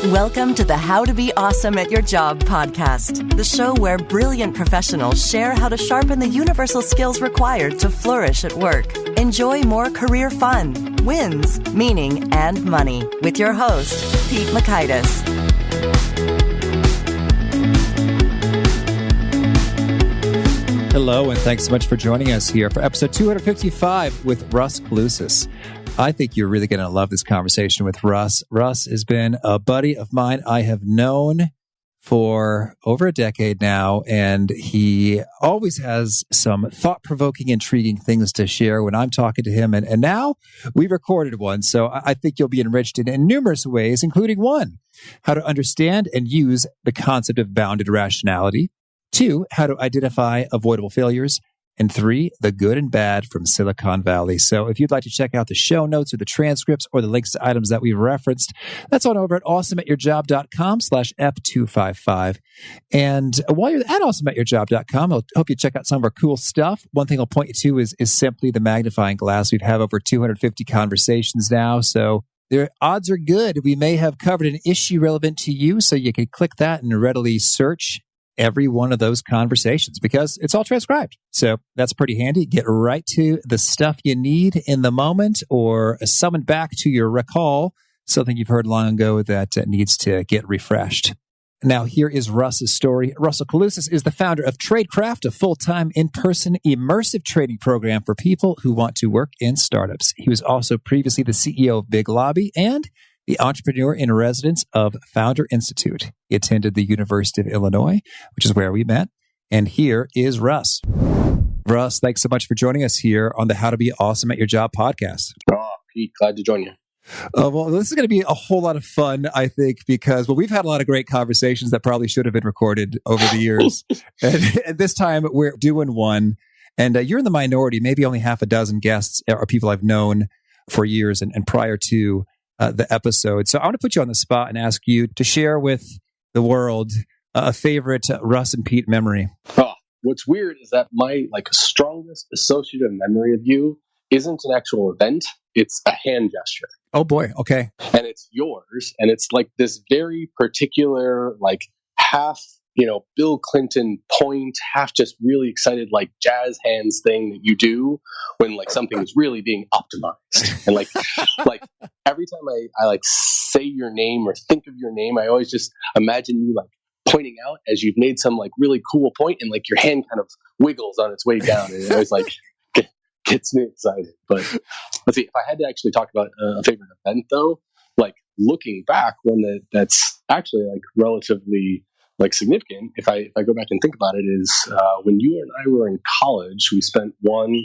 Welcome to the How to Be Awesome at Your Job podcast, the show where brilliant professionals share how to sharpen the universal skills required to flourish at work. Enjoy more career fun, wins, meaning, and money with your host, Pete Makaitis. Hello, and thanks so much for joining us here for episode 255 with Russ Klusas. I think you're really going to love this conversation with Russ. Russ has been a buddy of mine I have known for over a decade now, and he always has some thought-provoking, intriguing things to share when I'm talking to him. And now we recorded one, so I think you'll be enriched in numerous ways, including one, how to understand and use the concept of bounded rationality. 2, how to identify avoidable failures. And 3, the good and bad from Silicon Valley. So if you'd like to check out the show notes or the transcripts or the links to items that we've referenced, that's on over at awesomeatyourjob.com/F255. And while you're at awesomeatyourjob.com, I hope you check out some of our cool stuff. One thing I'll point you to is simply the magnifying glass. We've had over 250 conversations now. So the odds are good. We may have covered an issue relevant to you. So you can click that and readily search every one of those conversations because it's all transcribed. So that's pretty handy. Get right to the stuff you need in the moment or summon back to your recall something you've heard long ago that needs to get refreshed. Now, here is Russ's story. Russ Klusas is the founder of Tradecraft, a full-time in-person immersive trading program for people who want to work in startups. He was also previously the CEO of Big Lobby and the entrepreneur in residence of Founder Institute. He attended the University of Illinois, which is where we met. And here is Russ. Russ, thanks so much for joining us here on the How to Be Awesome at Your Job podcast. Oh, Pete, glad to join you. Well, this is going to be a whole lot of fun, I think, because, we've had a lot of great conversations that probably should have been recorded over the years. and this time we're doing one. And you're in the minority, maybe only half a dozen guests are people I've known for years and prior to the episode. So I want to put you on the spot and ask you to share with the world a favorite Russ and Pete memory. Oh, what's weird is that my strongest associative memory of you isn't an actual event. It's a hand gesture. Oh boy. Okay. And it's yours. And it's this very particular, half, Bill Clinton point, half just really excited, jazz hands thing that you do when something is really being optimized. And every time I say your name or think of your name, I always just imagine you pointing out as you've made some really cool point and your hand kind of wiggles on its way down. And it always gets me excited. But let's see, if I had to actually talk about a favorite event though, looking back, one that's actually relatively significant, if I go back and think about it, is when you and I were in college, we spent one,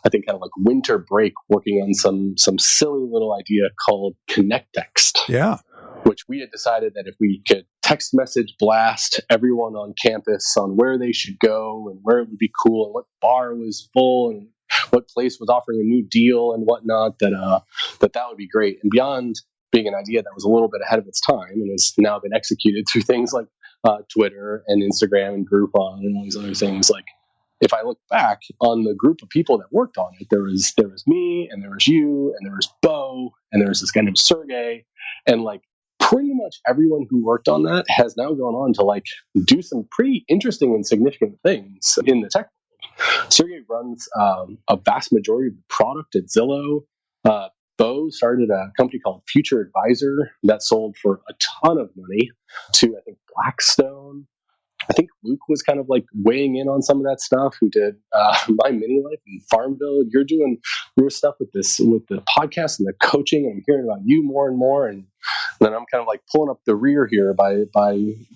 I think, kind of winter break working on some silly little idea called Connect Text. Yeah. Which we had decided that if we could text message blast everyone on campus on where they should go and where it would be cool and what bar was full and what place was offering a new deal and whatnot, that would be great. And beyond being an idea that was a little bit ahead of its time and has now been executed through things like Twitter and Instagram and Groupon and all these other things. If I look back on the group of people that worked on it, there was me and there was you and there was Bo and there was this guy named Sergey, and pretty much everyone who worked on that has now gone on to do some pretty interesting and significant things in the tech world. Sergey runs a vast majority of the product at Zillow. Bo started a company called Future Advisor that sold for a ton of money to, I think, Blackstone. I think Luke was kind of weighing in on some of that stuff, who did My Mini Life and Farmville. You're doing your stuff with the podcast and the coaching. I'm hearing about you more and more. And then I'm kind of pulling up the rear here by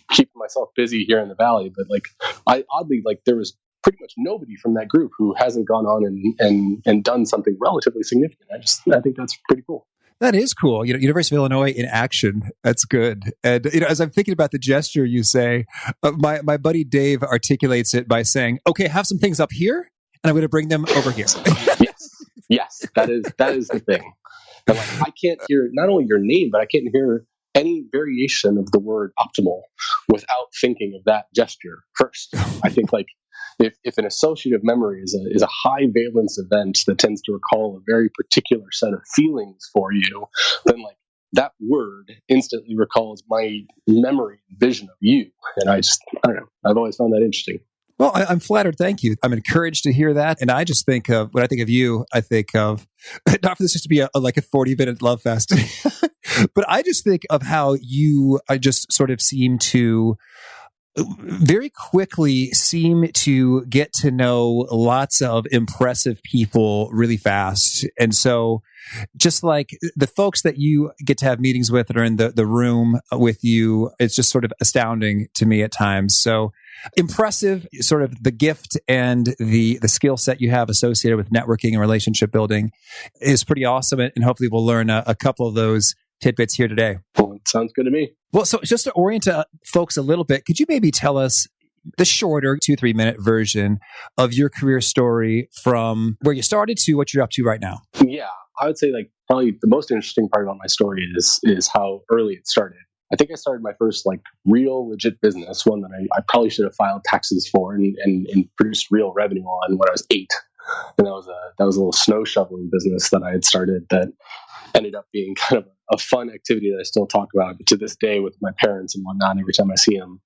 keeping myself busy here in the Valley. But there was pretty much nobody from that group who hasn't gone on and done something relatively significant. I think that's pretty cool. That is cool. University of Illinois in action. That's good. And as I'm thinking about the gesture you say, my buddy Dave articulates it by saying, "Okay, have some things up here, and I'm going to bring them over here." Yes, that is the thing. And I can't hear not only your name, but I can't hear any variation of the word optimal without thinking of that gesture first. I think if an associative memory is a high valence event that tends to recall a very particular set of feelings for you, then that word instantly recalls my memory and vision of you. And I don't know, I've always found that interesting. Well, I'm flattered. Thank you. I'm encouraged to hear that. And I just think of, when I think of you, I think of, not for this just to be like a 40-minute love fest, but I just think of how I just sort of seem to very quickly seem to get to know lots of impressive people really fast. And so just like the folks that you get to have meetings with that are in the room with you, it's just sort of astounding to me at times. So impressive, sort of the gift and the skill set you have associated with networking and relationship building is pretty awesome. And hopefully we'll learn a couple of those tidbits here today. Well, it sounds good to me. Well, so just to orient folks a little bit, could you maybe tell us the shorter 2-3 minute version of your career story from where you started to what you're up to right now? Yeah, I would say like probably the most interesting part about my story is how early it started. I think I started my first like real legit business, one that I probably should have filed taxes for and produced real revenue on when I was 8. And that was a little snow shoveling business that I had started that ended up being kind of a fun activity that I still talk about to this day with my parents and whatnot every time I see them.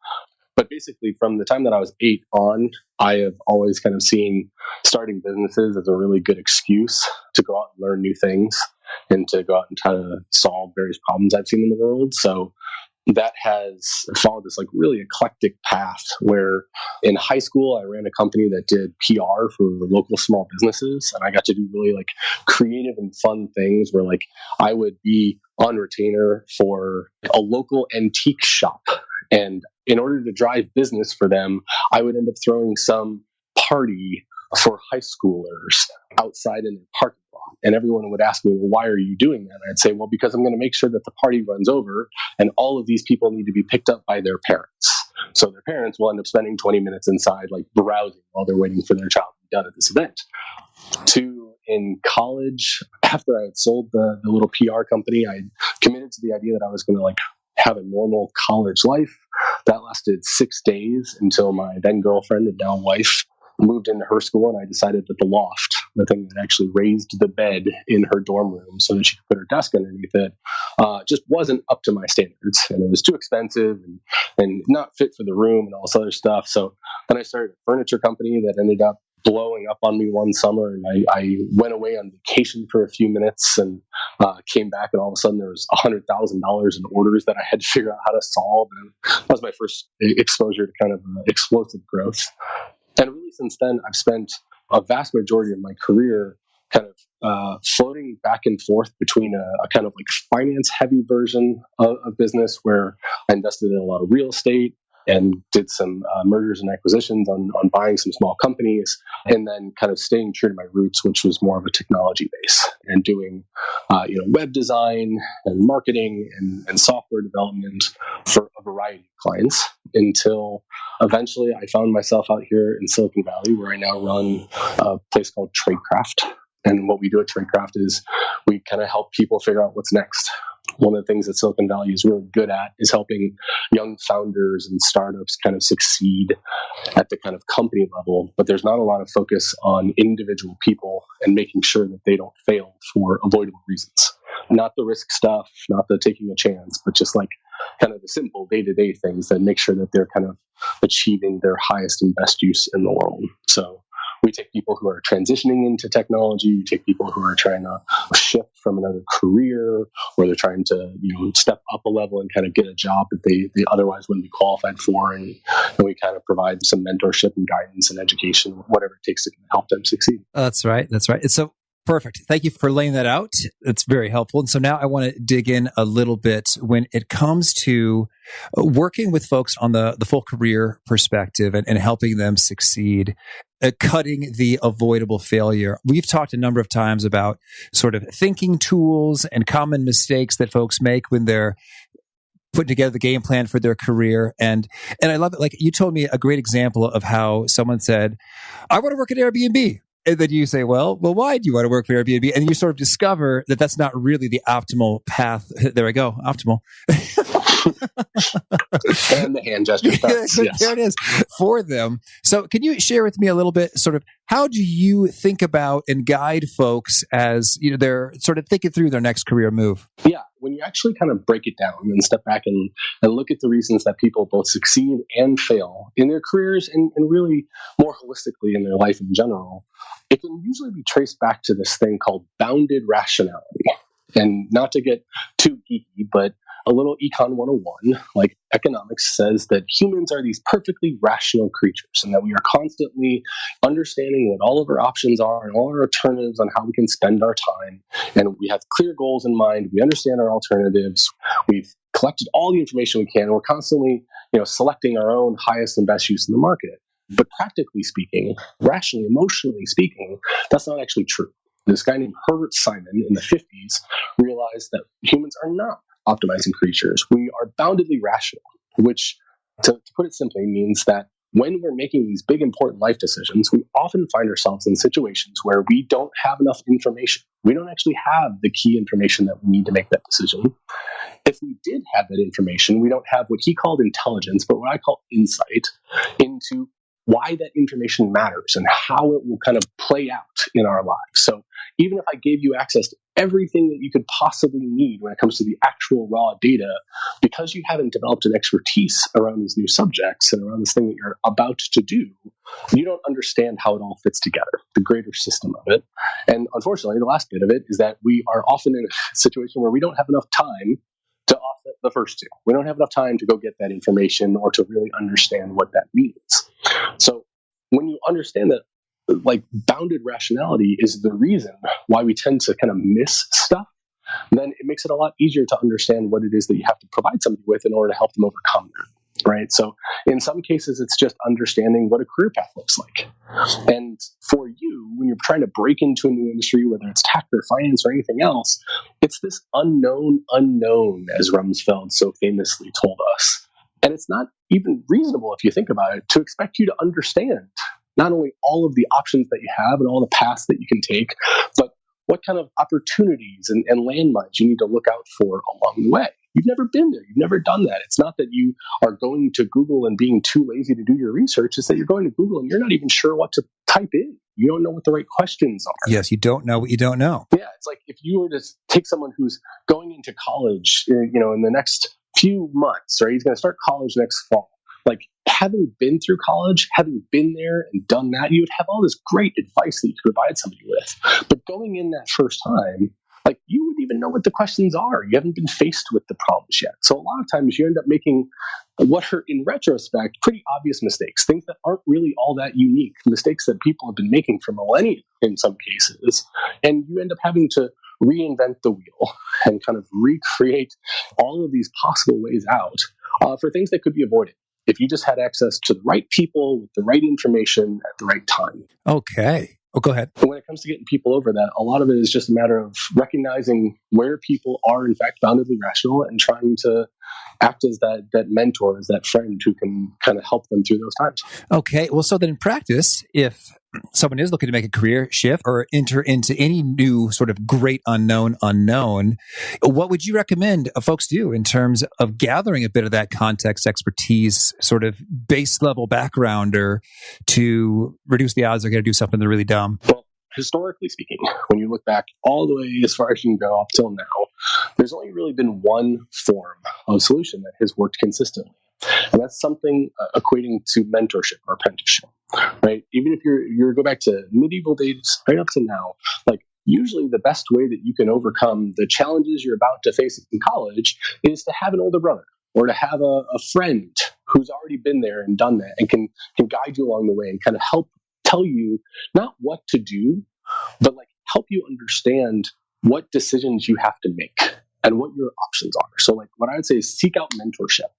But basically, from the time that I was 8 on, I have always kind of seen starting businesses as a really good excuse to go out and learn new things and to go out and try to solve various problems I've seen in the world. So that has followed this like really eclectic path where in high school, I ran a company that did PR for local small businesses. And I got to do really like creative and fun things where like I would be on retainer for a local antique shop. And in order to drive business for them, I would end up throwing some party for high schoolers outside in their parking lot. And everyone would ask me, well, why are you doing that? And I'd say, well, because I'm going to make sure that the party runs over and all of these people need to be picked up by their parents. So their parents will end up spending 20 minutes inside, like browsing while they're waiting for their child to be done at this event. In college, after I had sold the little PR company, I committed to the idea that I was going to like have a normal college life. That lasted 6 days until my then girlfriend and now wife moved into her school, and I decided that the loft, the thing that actually raised the bed in her dorm room so that she could put her desk underneath it, just wasn't up to my standards, and it was too expensive and not fit for the room and all this other stuff. So then I started a furniture company that ended up blowing up on me one summer, and I went away on vacation for a few minutes and came back, and all of a sudden there was $100,000 in orders that I had to figure out how to solve. And that was my first exposure to kind of explosive growth. And really since then, I've spent a vast majority of my career kind of floating back and forth between a kind of like finance heavy version of business where I invested in a lot of real estate and did some mergers and acquisitions on buying some small companies, and then kind of staying true to my roots, which was more of a technology base and doing web design and marketing and software development for a variety of clients until eventually I found myself out here in Silicon Valley, where I now run a place called Tradecraft. And what we do at Tradecraft is we kind of help people figure out what's next. One of the things that Silicon Valley is really good at is helping young founders and startups kind of succeed at the kind of company level, but there's not a lot of focus on individual people and making sure that they don't fail for avoidable reasons. Not the risk stuff, not the taking a chance, but just like kind of the simple day-to-day things that make sure that they're kind of achieving their highest and best use in the world. So we take people who are transitioning into technology. We take people who are trying to shift from another career, or they're trying to, step up a level and kind of get a job that they otherwise wouldn't be qualified for. And we kind of provide some mentorship and guidance and education, whatever it takes to help them succeed. That's right. It's so perfect. Thank you for laying that out. It's very helpful. And so now I want to dig in a little bit when it comes to working with folks on the full career perspective and helping them succeed, cutting the avoidable failure. We've talked a number of times about sort of thinking tools and common mistakes that folks make when they're putting together the game plan for their career. And I love it. Like you told me a great example of how someone said, I want to work at Airbnb. And then you say, well, why do you want to work for Airbnb? And you sort of discover that that's not really the optimal path. There we go. Optimal. And the hand gesture. Yes. There it is for them. So can you share with me a little bit, sort of, how do you think about and guide folks as they're sort of thinking through their next career move? Yeah. when you actually kind of break it down and step back and look at the reasons that people both succeed and fail in their careers and really more holistically in their life in general, it can usually be traced back to this thing called bounded rationality. And not to get too geeky, but a little Econ 101, like economics, says that humans are these perfectly rational creatures and that we are constantly understanding what all of our options are and all our alternatives on how we can spend our time. And we have clear goals in mind. We understand our alternatives. We've collected all the information we can. And we're constantly, selecting our own highest and best use in the market. But practically speaking, rationally, emotionally speaking, that's not actually true. This guy named Herbert Simon in the 50s realized that humans are not optimizing creatures. We are boundedly rational, which, to put it simply, means that when we're making these big, important life decisions, we often find ourselves in situations where we don't have enough information. We don't actually have the key information that we need to make that decision. If we did have that information, we don't have what he called intelligence, but what I call insight into why that information matters and how it will kind of play out in our lives. So even if I gave you access to everything that you could possibly need when it comes to the actual raw data, because you haven't developed an expertise around these new subjects and around this thing that you're about to do, you don't understand how it all fits together, the greater system of it. And unfortunately, the last bit of it is that we are often in a situation where we don't have enough time to offset the first two. We don't have enough time to go get that information or to really understand what that means. So when you understand that, like, bounded rationality is the reason why we tend to kind of miss stuff, then it makes it a lot easier to understand what it is that you have to provide somebody with in order to help them overcome that, right? So in some cases, it's just understanding what a career path looks like. And for you, when you're trying to break into a new industry, whether it's tech or finance or anything else, it's this unknown, as Rumsfeld so famously told us. And it's not even reasonable, if you think about it, to expect you to understand not only all of the options that you have and all the paths that you can take, but what kind of opportunities and landmines you need to look out for along the way. You've never been there. You've never done that. It's not that you are going to Google and being too lazy to do your research. It's that you're going to Google and you're not even sure what to type in. You don't know what the right questions are. Yes, you don't know what you don't know. Yeah, it's like if you were to take someone who's going into college, in the next few months, right? He's going to start college next fall. Like, having been through college, having been there and done that, you would have all this great advice that you could provide somebody with. But going in that first time, like, you wouldn't even know what the questions are. You haven't been faced with the problems yet. So a lot of times you end up making what are, in retrospect, pretty obvious mistakes, things that aren't really all that unique, mistakes that people have been making for millennia in some cases. And you end up having to reinvent the wheel and kind of recreate all of these possible ways out for things that could be avoided if you just had access to the right people with the right information at the right time. Okay. Oh, go ahead. And when it comes to getting people over that, a lot of it is just a matter of recognizing where people are, in fact, boundedly rational and trying to act as that mentor, as that friend who can kind of help them through those times. Okay. Well, so then in practice, if someone is looking to make a career shift or enter into any new sort of great unknown, what would you recommend folks do in terms of gathering a bit of that context, expertise, sort of base level backgrounder to reduce the odds they're going to do something they're really dumb? Well, historically speaking, when you look back all the way as far as you can go up till now, there's only really been one form of solution that has worked consistently. And that's something equating to mentorship or apprenticeship, right? Even if you go back to medieval days, right up to now, like, usually the best way that you can overcome the challenges you're about to face in college is to have an older brother or to have a friend who's already been there and done that and can guide you along the way and kind of help tell you not what to do, but like help you understand what decisions you have to make and what your options are. So like what I would say is seek out mentorship.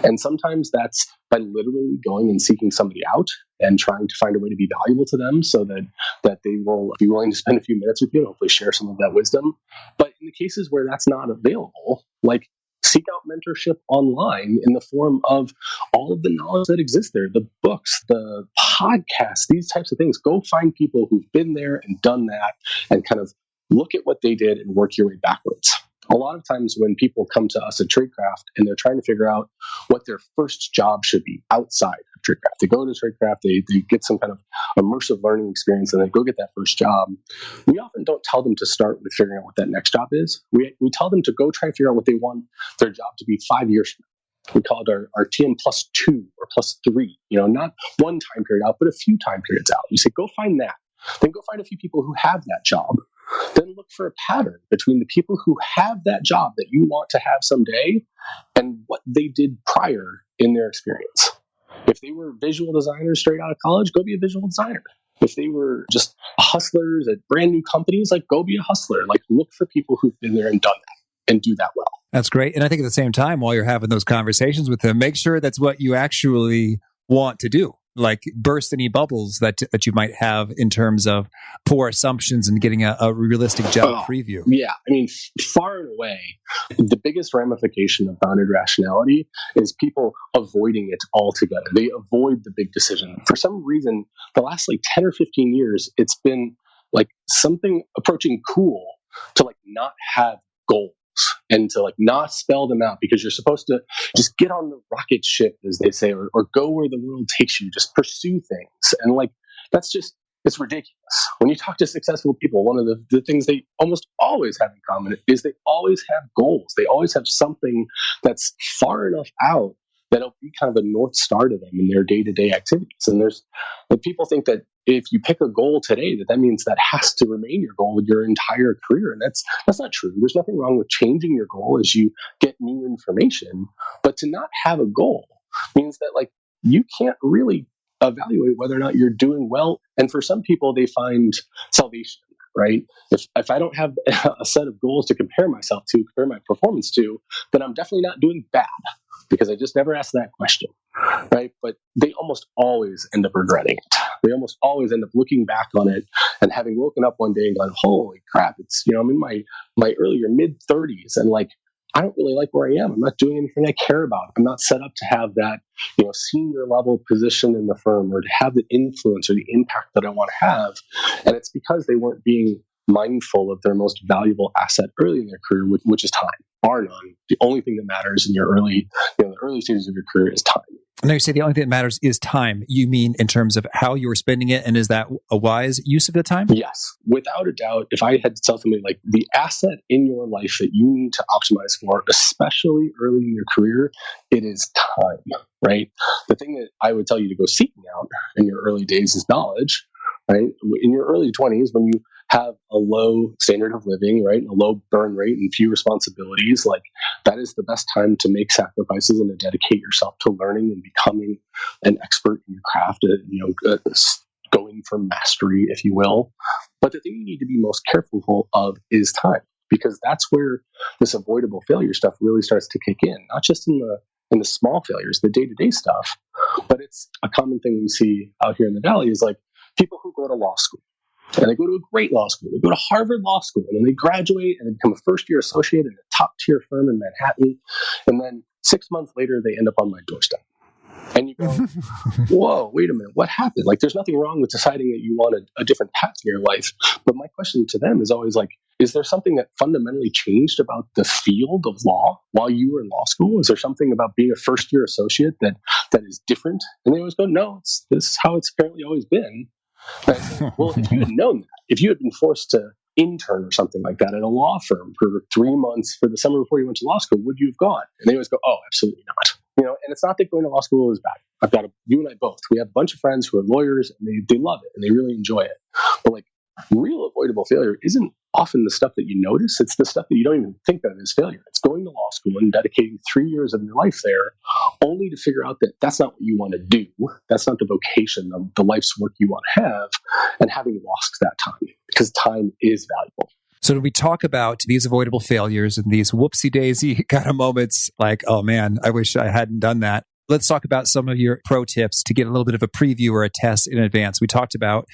And sometimes that's by literally going and seeking somebody out and trying to find a way to be valuable to them so that they will be willing to spend a few minutes with you and hopefully share some of that wisdom. But in the cases where that's not available, like, seek out mentorship online in the form of all of the knowledge that exists there, the books, the podcasts, these types of things. Go find people who've been there and done that and kind of look at what they did and work your way backwards. A lot of times when people come to us at Tradecraft and they're trying to figure out what their first job should be outside of Tradecraft, they go to Tradecraft, they get some kind of immersive learning experience, and they go get that first job. We often don't tell them to start with figuring out what that next job is. We tell them to go try and figure out what they want their job to be 5 years from now. We call it our TM +2 or +3, not one time period out, but a few time periods out. You say, go find that. Then go find a few people who have that job. Then look for a pattern between the people who have that job that you want to have someday and what they did prior in their experience. If they were visual designers straight out of college, go be a visual designer. If they were just hustlers at brand new companies, go be a hustler. Look for people who've been there and done that and do that well. That's great. And I think at the same time, while you're having those conversations with them, make sure that's what you actually want to do. Burst any bubbles that you might have in terms of poor assumptions and getting a realistic job preview. Yeah. Far and away, the biggest ramification of bounded rationality is people avoiding it altogether. They avoid the big decision. For some reason, the last 10 or 15 years, it's been something approaching cool to not have goals and to not spell them out, because you're supposed to just get on the rocket ship, as they say, or go where the world takes you, just pursue things. And that's just, it's ridiculous. When you talk to successful people, one of the things they almost always have in common is they always have goals. They always have something that's far enough out that'll be kind of a North Star to them in their day-to-day activities. And people think that if you pick a goal today, that means that has to remain your goal your entire career. And that's not true. There's nothing wrong with changing your goal as you get new information. But to not have a goal means that you can't really evaluate whether or not you're doing well. And for some people, they find salvation, right? If I don't have a set of goals to compare myself to, compare my performance to, then I'm definitely not doing bad, because I just never asked that question, right? But they almost always end up regretting it. They almost always end up looking back on it and having woken up one day and gone, holy crap, it's, I'm in my early or mid 30s, and I don't really like where I am. I'm not doing anything I care about. I'm not set up to have that, senior level position in the firm, or to have the influence or the impact that I want to have. And it's because they weren't being mindful of their most valuable asset early in their career, which is time. Bar none, the only thing that matters in your the early stages of your career is time. Now you say the only thing that matters is time. You mean in terms of how you were spending it, and is that a wise use of the time? Yes, without a doubt. If I had to tell somebody the asset in your life that you need to optimize for, especially early in your career, it is time, right? The thing that I would tell you to go seeking out in your early days is knowledge, right? In your early 20s, when you have a low standard of living, right, and a low burn rate and few responsibilities, that is the best time to make sacrifices and to dedicate yourself to learning and becoming an expert in your craft, going for mastery, if you will. But the thing you need to be most careful of is time, because that's where this avoidable failure stuff really starts to kick in, not just in the small failures, the day-to-day stuff, but it's a common thing we see out here in the Valley is people who go to law school. And they go to a great law school. They go to Harvard Law School, and then they graduate and become a first-year associate in a top-tier firm in Manhattan. And then 6 months later, they end up on my doorstep. And you go, whoa, wait a minute, what happened? There's nothing wrong with deciding that you want a different path in your life. But my question to them is always is there something that fundamentally changed about the field of law while you were in law school? Is there something about being a first-year associate that is different? And they always go, no, this is how it's apparently always been. And I said, well, if you had known that, if you had been forced to intern or something like that at a law firm for 3 months for the summer before you went to law school, would you have gone? And they always go, oh, absolutely not. And it's not that going to law school is bad. You and I both, we have a bunch of friends who are lawyers, and they love it and they really enjoy it. But real avoidable failure isn't often the stuff that you notice. It's the stuff that you don't even think of as failure. It's going to law school and dedicating 3 years of your life there only to figure out that that's not what you want to do. That's not the vocation of the life's work you want to have, and having lost that time, because time is valuable. So when we talk about these avoidable failures and these whoopsie-daisy kind of moments, oh man, I wish I hadn't done that. Let's talk about some of your pro tips to get a little bit of a preview or a test in advance. We talked about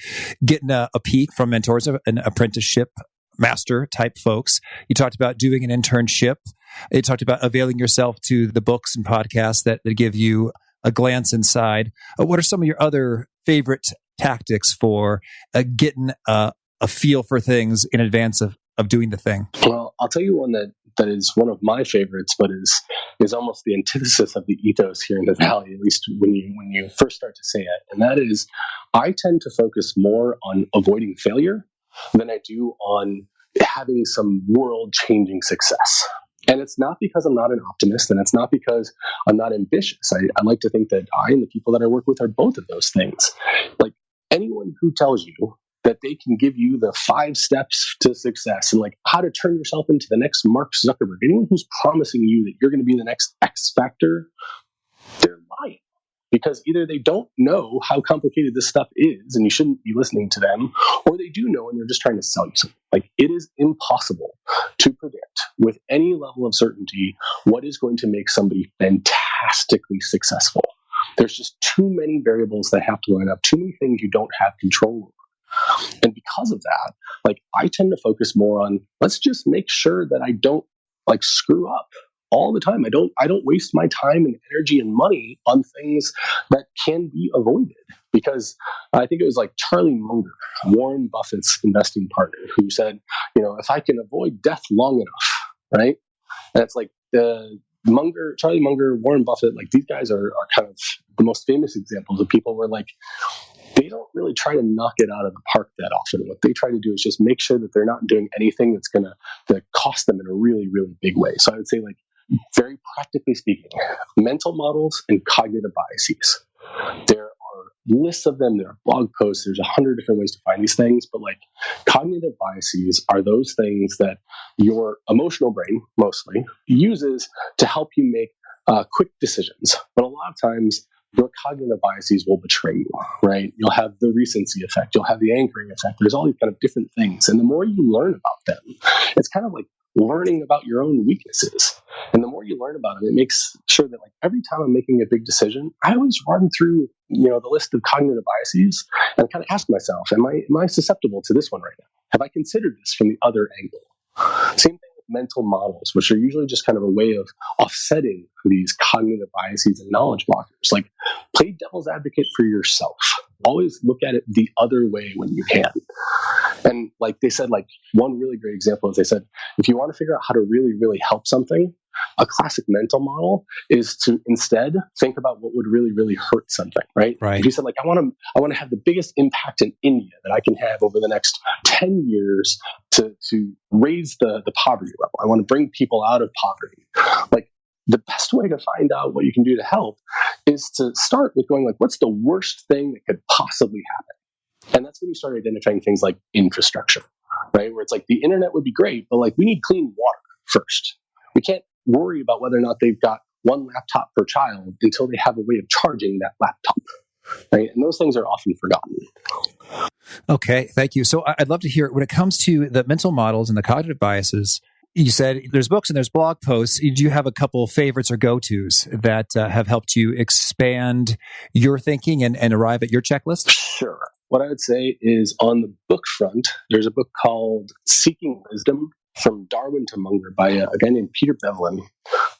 getting a peek from mentors, an apprenticeship master type folks. You talked about doing an internship. You talked about availing yourself to the books and podcasts that give you a glance inside. What are some of your other favorite tactics for getting a feel for things in advance of of doing the thing? Well, I'll tell you one that is one of my favorites, but is almost the antithesis of the ethos here in the Valley, at least when you first start to say it. And that is, I tend to focus more on avoiding failure than I do on having some world-changing success. And it's not because I'm not an optimist, and it's not because I'm not ambitious. I like to think that I and the people that I work with are both of those things. Like, anyone who tells you that they can give you the 5 steps to success and like how to turn yourself into the next Mark Zuckerberg, anyone who's promising you that you're going to be the next X Factor, they're lying. Because either they don't know how complicated this stuff is and you shouldn't be listening to them, or they do know and they're just trying to sell you something. Like, it is impossible to predict with any level of certainty what is going to make somebody fantastically successful. There's just too many variables that have to line up, too many things you don't have control over. And because of that, like, I tend to focus more on, let's just make sure that I don't like screw up all the time. I don't waste my time and energy and money on things that can be avoided. Because I think it was like Charlie Munger, Warren Buffett's investing partner, who said, if I can avoid death long enough, right? And it's like Charlie Munger, Warren Buffett, like, these guys are kind of the most famous examples of people where, like, they don't really try to knock it out of the park that often. What they try to do is just make sure that they're not doing anything that's going to cost them in a really, really big way. So I would say, like, very practically speaking, mental models and cognitive biases. There are lists of them. There are blog posts. There's 100 different ways to find these things. But like, cognitive biases are those things that your emotional brain mostly uses to help you make quick decisions. But a lot of times, your cognitive biases will betray you, right? You'll have the recency effect. You'll have the anchoring effect. There's all these kind of different things. And the more you learn about them, it's kind of like learning about your own weaknesses. And the more you learn about them, it makes sure that, like, every time I'm making a big decision, I always run through, the list of cognitive biases and kind of ask myself, am I susceptible to this one right now? Have I considered this from the other angle? Same thing with mental models, which are usually just kind of a way of offsetting these cognitive biases and knowledge blockers. Like, play devil's advocate for yourself. Always look at it the other way when you can. And like they said, like, one really great example is they said, if you want to figure out how to really, really help something, a classic mental model is to instead think about what would really, really hurt something, right? Right. If you said, like, I want to have the biggest impact in India that I can have over the next 10 years to raise the poverty level. I want to bring people out of poverty. Like, the best way to find out what you can do to help is to start with going, like, what's the worst thing that could possibly happen? And that's when you start identifying things like infrastructure, right? Where it's like, the internet would be great, but like, we need clean water first. We can't worry about whether or not they've got one laptop per child until they have a way of charging that laptop, right? And those things are often forgotten. Okay, thank you. So I'd love to hear, when it comes to the mental models and the cognitive biases, you said there's books and there's blog posts. Do you have a couple of favorites or go-tos that have helped you expand your thinking and arrive at your checklist? Sure. What I would say is, on the book front, there's a book called Seeking Wisdom, From Darwin to Munger, by a guy named Peter Bevelin,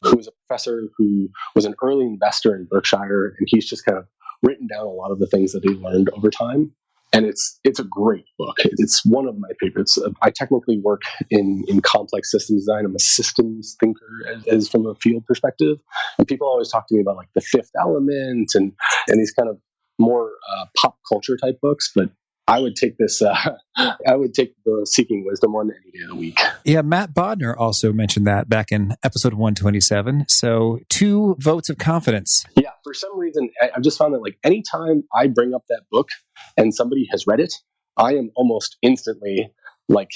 who is a professor who was an early investor in Berkshire, and he's just kind of written down a lot of the things that he learned over time. And it's a great book. It's one of my favorites. I technically work in complex systems design. I'm a systems thinker as from a field perspective. And people always talk to me about, like, the Fifth Element and these kind of more pop culture type books. But I would take this. I would take the Seeking Wisdom one any day of the week. Yeah, Matt Bodnar also mentioned that back in episode 127. So 2 votes of confidence. Yeah, for some reason, I've just found that, like, anytime I bring up that book and somebody has read it, I am almost instantly, like,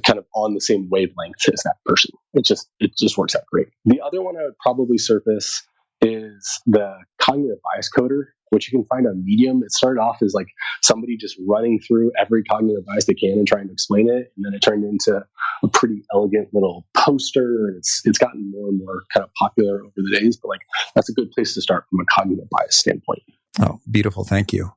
kind of on the same wavelength as that person. It just works out great. The other one I would probably surface is the Cognitive Bias Coder, which you can find on Medium. It started off as like somebody just running through every cognitive bias they can and trying to explain it, and then it turned into a pretty elegant little poster, and it's gotten more and more kind of popular over the days. But like, that's a good place to start from a cognitive bias standpoint. Oh, beautiful. Thank you.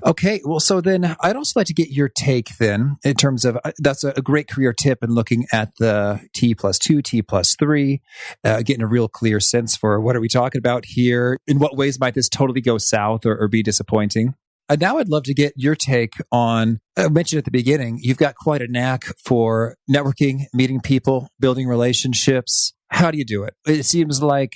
Okay, well, so then I'd also like to get your take then in terms of, that's a great career tip in looking at the T+2, T+3, getting a real clear sense for what are we talking about here? In what ways might this totally go south or be disappointing? Now I'd love to get your take on, I mentioned at the beginning, you've got quite a knack for networking, meeting people, building relationships. How do you do it? It seems like,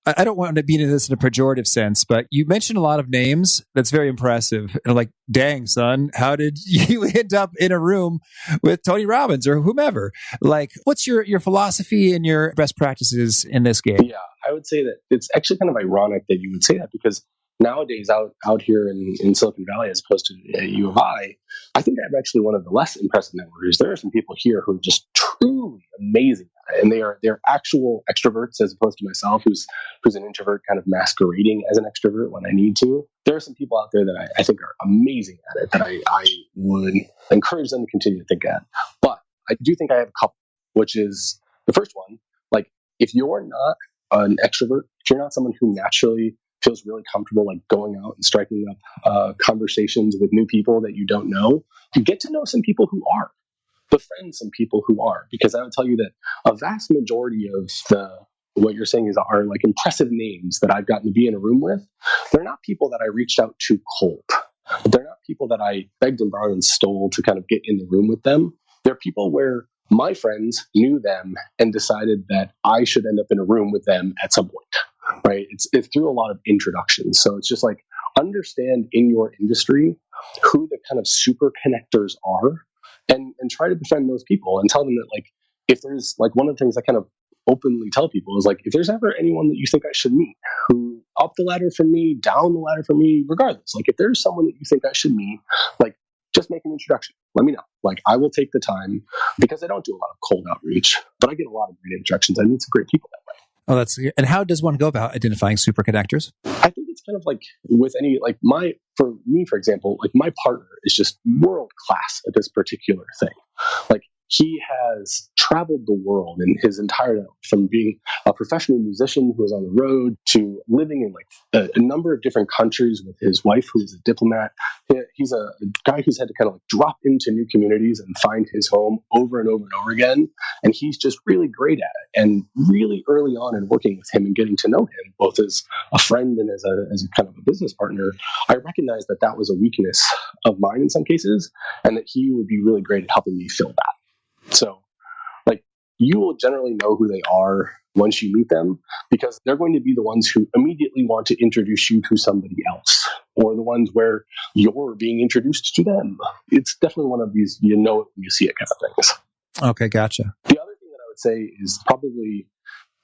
I don't want to be in this in a pejorative sense, but you mentioned a lot of names. That's very impressive. And I'm like, dang, son, how did you end up in a room with Tony Robbins or whomever? Like, what's your philosophy and your best practices in this game? Yeah, I would say that it's actually kind of ironic that you would say that, because nowadays out here in Silicon Valley, as opposed to at U of I think I'm actually one of the less impressive networkers. There are some people here who are just truly amazing at it, and they're actual extroverts, as opposed to myself, who's an introvert, kind of masquerading as an extrovert when I need to. There are some people out there that I think are amazing at it, that I would encourage them to continue to think at. But I do think I have a couple, which is the first one, like, if you're not an extrovert, if you're not someone who naturally feels really comfortable, like going out and striking up conversations with new people that you don't know, you get to know some people who are, befriend some people who are, because I would tell you that a vast majority of what you're saying are like impressive names that I've gotten to be in a room with. They're not people that I reached out to cold. They're not people that I begged and borrowed and stole to kind of get in the room with them. They're people where my friends knew them and decided that I should end up in a room with them at some point, right? It's through a lot of introductions. So it's just like, understand in your industry who the kind of super connectors are, and try to befriend those people and tell them that, like, if there's, like, one of the things I kind of openly tell people is, like, if there's ever anyone that you think I should meet, who up the ladder from me, down the ladder from me, regardless, like, if there's someone that you think I should meet, like, just make an introduction. Let me know. Like, I will take the time, because I don't do a lot of cold outreach, but I get a lot of great introductions. I meet some great people that way. Oh, and how does one go about identifying super connectors? I think it's kind of like with any, like, for me, for example, like, my partner is just world class at this particular thing. Like, he has traveled the world in his entire life, from being a professional musician who was on the road to living in, like, a number of different countries with his wife, who is a diplomat. He's a guy who's had to kind of, like, drop into new communities and find his home over and over and over again. And he's just really great at it. And really early on in working with him and getting to know him, both as a friend and as a kind of a business partner, I recognized that that was a weakness of mine in some cases, and that he would be really great at helping me fill that. So, like, you will generally know who they are once you meet them, because they're going to be the ones who immediately want to introduce you to somebody else, or the ones where you're being introduced to them. It's definitely one of these, you know it when you see it kind of things. Okay, gotcha. The other thing that I would say is probably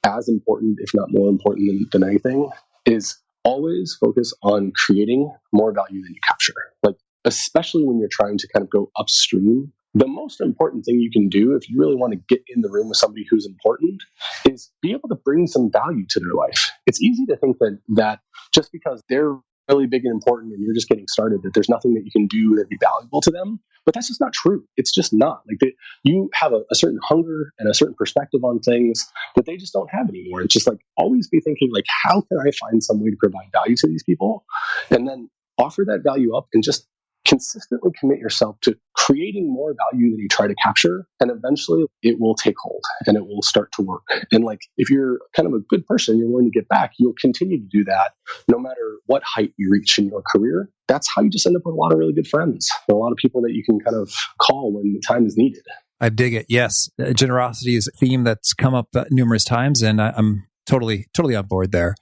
as important, if not more important than anything, is always focus on creating more value than you capture. Like, especially when you're trying to kind of go upstream, the most important thing you can do if you really want to get in the room with somebody who's important is be able to bring some value to their life. It's easy to think that just because they're really big and important and you're just getting started, that there's nothing that you can do that'd be valuable to them. But that's just not true. It's just not. Like, you have a certain hunger and a certain perspective on things that they just don't have anymore. It's just like, always be thinking, like, how can I find some way to provide value to these people? And then offer that value up, and just consistently commit yourself to creating more value than you try to capture, and eventually it will take hold and it will start to work. And, like, if you're kind of a good person, you're willing to get back, you'll continue to do that no matter what height you reach in your career. That's how you just end up with a lot of really good friends, and a lot of people that you can kind of call when the time is needed. I dig it. Yes. Generosity is a theme that's come up numerous times, and I'm totally on board there.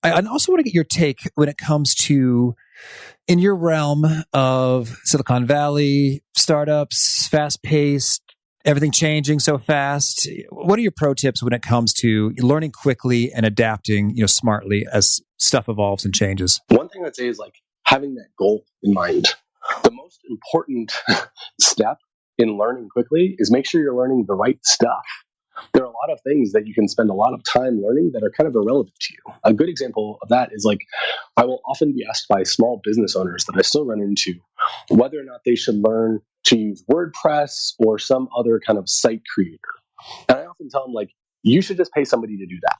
I also want to get your take when it comes to, in your realm of Silicon Valley, startups, fast-paced, everything changing so fast. What are your pro tips when it comes to learning quickly and adapting, smartly as stuff evolves and changes? One thing I'd say is, like, having that goal in mind. The most important step in learning quickly is make sure you're learning the right stuff. There are a lot of things that you can spend a lot of time learning that are kind of irrelevant to you. A good example of that is, like, I will often be asked by small business owners that I still run into whether or not they should learn to use WordPress or some other kind of site creator. And I often tell them, like, you should just pay somebody to do that.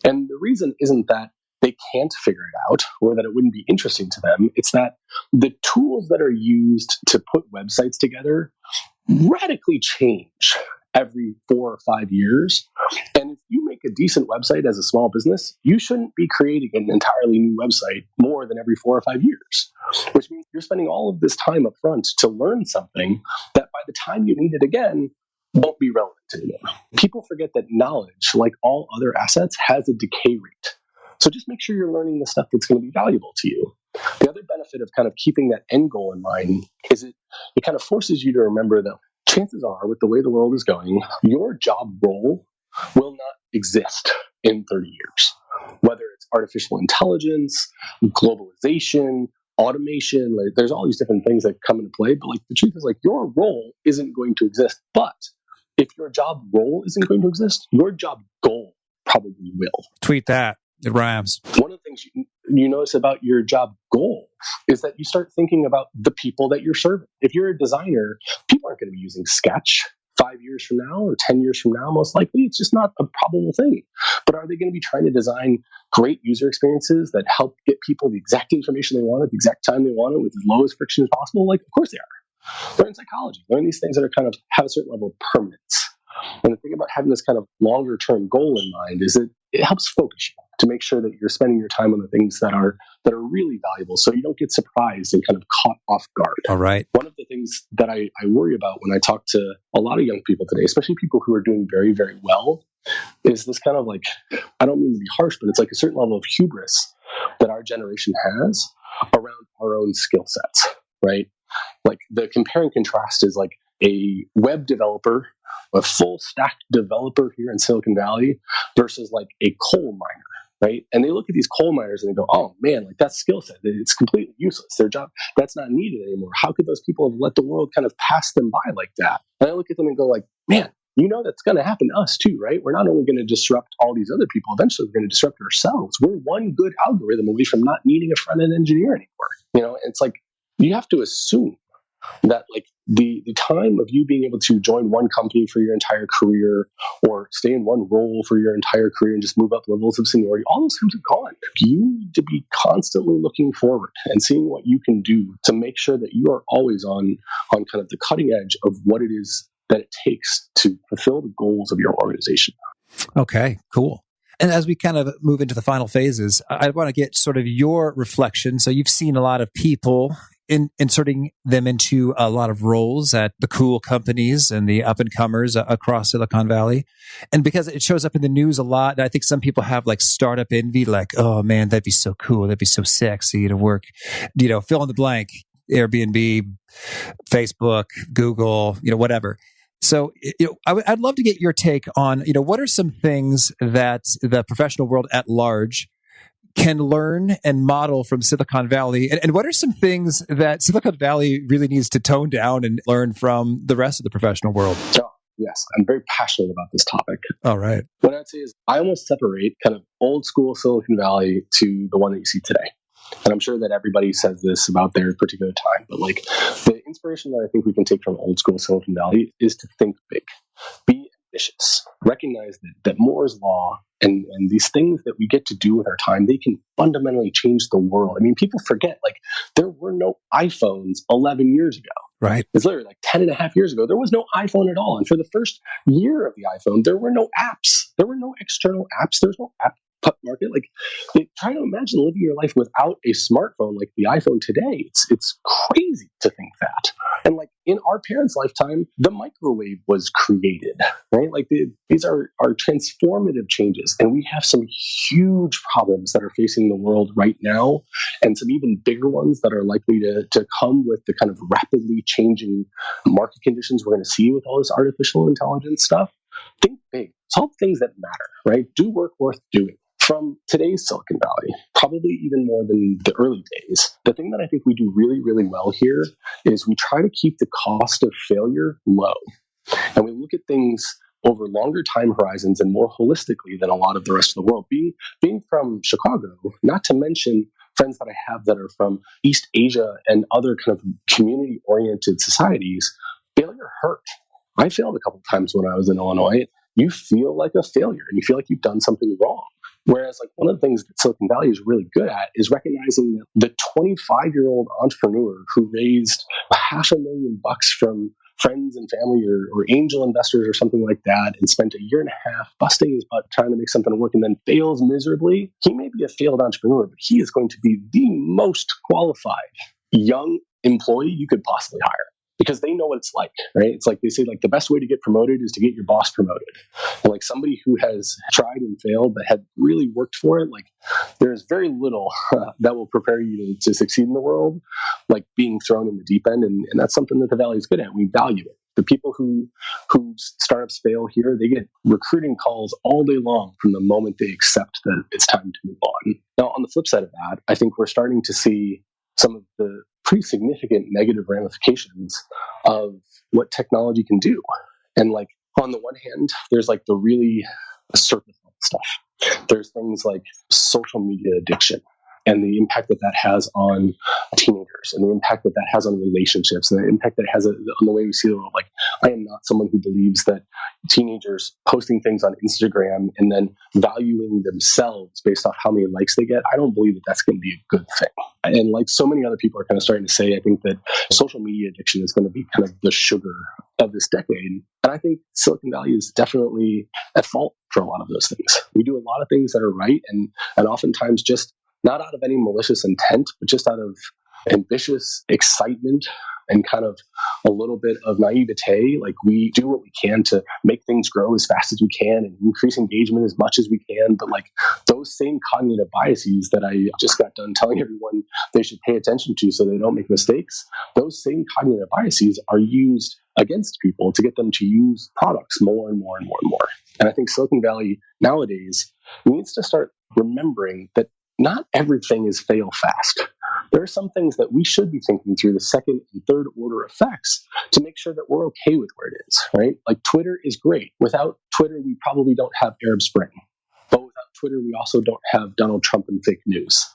And the reason isn't that they can't figure it out or that it wouldn't be interesting to them. It's that the tools that are used to put websites together radically change every 4 or 5 years. And if you make a decent website as a small business, you shouldn't be creating an entirely new website more than every 4 or 5 years, which means you're spending all of this time up front to learn something that by the time you need it again, won't be relevant anymore. People forget that knowledge, like all other assets, has a decay rate. So just make sure you're learning the stuff that's going to be valuable to you. The other benefit of kind of keeping that end goal in mind is it kind of forces you to remember that chances are, with the way the world is going, your job role will not exist in 30 years. Whether it's artificial intelligence, globalization, automation, like there's all these different things that come into play. But like the truth is, like your role isn't going to exist. But if your job role isn't going to exist, your job goal probably will. Tweet that. It rhymes. One of the things you notice about your job goal is that you start thinking about the people that you're serving. If you're a designer, people aren't going to be using Sketch 5 years from now or 10 years from now, most likely. It's just not a probable thing. But are they going to be trying to design great user experiences that help get people the exact information they want at the exact time they want it with as low as friction as possible? Like, of course they are. Learn psychology. Learn these things that are kind of have a certain level of permanence. And the thing about having this kind of longer term goal in mind is that it helps focus you to make sure that you're spending your time on the things that are really valuable, so you don't get surprised and kind of caught off guard. All right. One of the things that I worry about when I talk to a lot of young people today, especially people who are doing very, very well, is this kind of like, I don't mean to be harsh, but it's like a certain level of hubris that our generation has around our own skill sets, right? Like the compare and contrast is like a web developer, a full stack developer here in Silicon Valley versus like a coal miner, right? And they look at these coal miners and they go, oh man, like that skill set, it's completely useless. Their job, that's not needed anymore. How could those people have let the world kind of pass them by like that? And I look at them and go like, man, you know that's going to happen to us too, right? We're not only going to disrupt all these other people, eventually we're going to disrupt ourselves. We're one good algorithm away from not needing a front-end engineer anymore. You know, it's like you have to assume that like the time of you being able to join one company for your entire career or stay in one role for your entire career and just move up levels of seniority, all those times are gone. You need to be constantly looking forward and seeing what you can do to make sure that you are always on kind of the cutting edge of what it is that it takes to fulfill the goals of your organization. Okay, cool. And as we kind of move into the final phases, I want to get sort of your reflection. So you've seen a lot of people inserting them into a lot of roles at the cool companies and the up and comers across Silicon Valley. And because it shows up in the news a lot, I think some people have like startup envy, like, oh man, that'd be so cool. That'd be so sexy to work, fill in the blank, Airbnb, Facebook, Google, whatever. So, I'd love to get your take on, what are some things that the professional world at large can learn and model from Silicon Valley? And what are some things that Silicon Valley really needs to tone down and learn from the rest of the professional world? Oh, yes, I'm very passionate about this topic. All right. What I'd say is I almost separate kind of old school Silicon Valley to the one that you see today. And I'm sure that everybody says this about their particular time, but like the inspiration that I think we can take from old school Silicon Valley is to think big, be ambitious, recognize that Moore's law and these things that we get to do with our time, they can fundamentally change the world. I mean, people forget, like, there were no iPhones 11 years ago. Right. It's literally like 10 and a half years ago. There was no iPhone at all. And for the first year of the iPhone, there were no apps. There were no external apps. There was no app market. Like, try to imagine living your life without a smartphone like the iPhone today. It's crazy to think that. And like in our parents' lifetime, the microwave was created, right? Like these are transformative changes. And we have some huge problems that are facing the world right now, and some even bigger ones that are likely to come with the kind of rapidly changing market conditions we're going to see with all this artificial intelligence stuff. Think big. Solve things that matter, right? Do work worth doing. From today's Silicon Valley, probably even more than the early days, the thing that I think we do really, really well here is we try to keep the cost of failure low. And we look at things over longer time horizons and more holistically than a lot of the rest of the world. Being from Chicago, not to mention friends that I have that are from East Asia and other kind of community-oriented societies, failure hurt. I failed a couple of times when I was in Illinois. You feel like a failure and you feel like you've done something wrong. Whereas like one of the things that Silicon Valley is really good at is recognizing that the 25-year-old entrepreneur who raised $500,000 from friends and family or angel investors or something like that and spent a year and a half busting his butt trying to make something work and then fails miserably, he may be a failed entrepreneur, but he is going to be the most qualified young employee you could possibly hire because they know what it's like, right? It's like they say, like, the best way to get promoted is to get your boss promoted. And like somebody who has tried and failed but had really worked for it, like there's very little that will prepare you to succeed in the world, like being thrown in the deep end. And that's something that the Valley is good at. We value it. The people who startups fail here, they get recruiting calls all day long from the moment they accept that it's time to move on. Now, on the flip side of that, I think we're starting to see some of the pretty significant negative ramifications of what technology can do. And like on the one hand, there's like the really surface level stuff. There's things like social media addiction and the impact that has on teenagers and the impact that has on relationships and the impact that has on the way we see the world. Like, I am not someone who believes that teenagers posting things on Instagram and then valuing themselves based off how many likes they get, I don't believe that that's going to be a good thing. And like so many other people are kind of starting to say, I think that social media addiction is going to be kind of the sugar of this decade. And I think Silicon Valley is definitely at fault for a lot of those things. We do a lot of things that are right and oftentimes just not out of any malicious intent, but just out of ambitious excitement and kind of a little bit of naivete. Like, we do what we can to make things grow as fast as we can and increase engagement as much as we can. But like those same cognitive biases that I just got done telling everyone they should pay attention to so they don't make mistakes, those same cognitive biases are used against people to get them to use products more and more and more and more. And I think Silicon Valley nowadays needs to start remembering that not everything is fail fast. There are some things that we should be thinking through the second and third order effects to make sure that we're okay with where it is, right? Like, Twitter is great. Without Twitter, we probably don't have Arab Spring. But without Twitter, we also don't have Donald Trump and fake news,